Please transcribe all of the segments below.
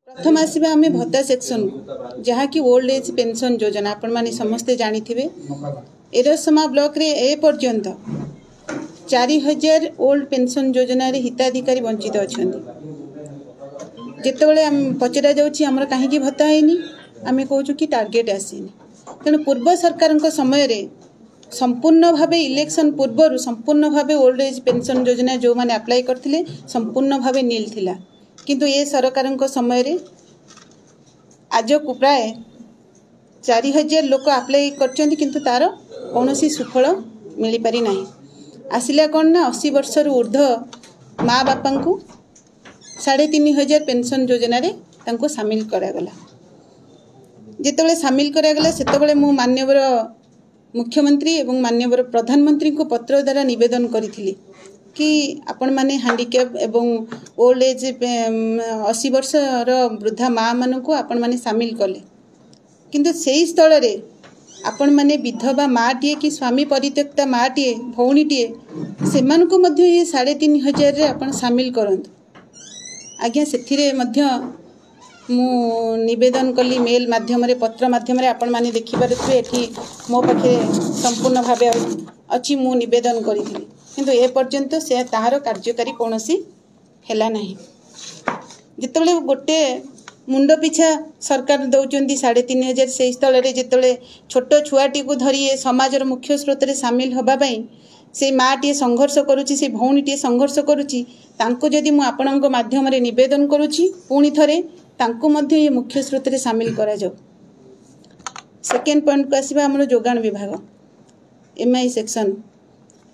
प्रथम आसवा आम भत्ता सेक्शन को जहाँकि ओल्ड एज पेंशन योजना आपण मैंने समस्ते जानी थे। एरसमा ब्लॉक रे ए पर्यंत 4000 ओल्ड पेंशन योजना रे हिताधिकारी वंचित अच्छा। जितेबाला पचरा जामर कहीं भत्ता है आम कहूँ कि टार्गेट आसीनी। तेणु पूर्व सरकार समय रे संपूर्ण भाव इलेक्शन पूर्व संपूर्ण भाव ओल्ड एज पेंशन योजना जो मैंने अप्लाई करते संपूर्ण भाव नील थिला। किंतु ये सरकार समय रे आज को प्राय 4000 लोक अप्लाई करछन्ति किंतु तार कौन सुफल मिल पारि नाही। आसिला कौन ना 80 वर्ष ऊर्ध्व माँ बापा को 3500 पेंशन योजना रे तांको सामिल करागला। जितेबाला सामिल करागला सेतेबाला मु माननीय मुख्यमंत्री एवं माननीय प्रधानमंत्री को पत्र द्वारा निवेदन करी कि आपण माने हैंडिकैप एवं ओल्ड एज 80 वर्ष वृद्धा माँ मान को आपण माने सामिल कले। किंतु सेही स्थल रे आपण माने विधवा माँ टीए कि स्वामी परित्यक्ता माँ टीए भौणी टीए से ये 3500 रे आपण सामिल करंतु। आज्ञा से मु निवेदन कली मेल माध्यम पत्र माध्यम आपण माने देखि पारुथबे एठी मो पाखे संपूर्ण भाव अच्छी मु निवेदन करी किंतु ए पर्यंत से ताहार कार्यकारी कौनसी हैला नहीं। जितेबाला गोटे मुंड पिछा सरकार दौरान 3500 से स्थल रे जितेबाला छोट छुआटी को धरी समाजर मुख्य स्रोत रे सामिल होबाई से माँ टी संघर्ष करुच्ची से भौणी टी संघर्ष करुच्ची तांको जदि मु आपणक माध्यम रे निवेदन करुच्ची पुणी थरे तांको मध्य ये मुख्य स्रोत रे सामिल करा जाओ। सेकेंड पॉइंट को आसीबा हमर जोगान विभाग एमआई सेक्शन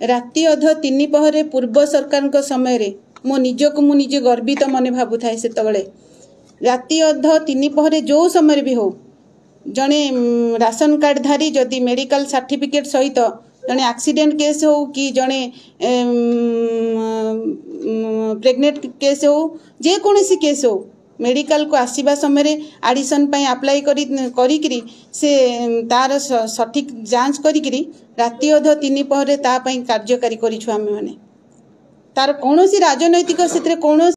राति अध 3 पहरे पूर्व सरकार समय रे मो निजक मु निजे गर्वित मने भाबु थाए। सेतबेले राति अध 3 पहरे जो समय भी हो जने राशन कार्ड धारी जदि मेडिकल सर्टिफिकेट सहित जने एक्सीडेंट केस हो कि जने प्रेग्नेंट केस हो जे कोनोसी केस हो मेडिकल को आसीबा समय एडिशन पई अप्लाई करी से तार सठिक जांच करी राति अध 3 पहरे ता पई कार्यकारी करिछु आमे माने तार कोनोसी राजनैतिक क्षेत्र कोनोसी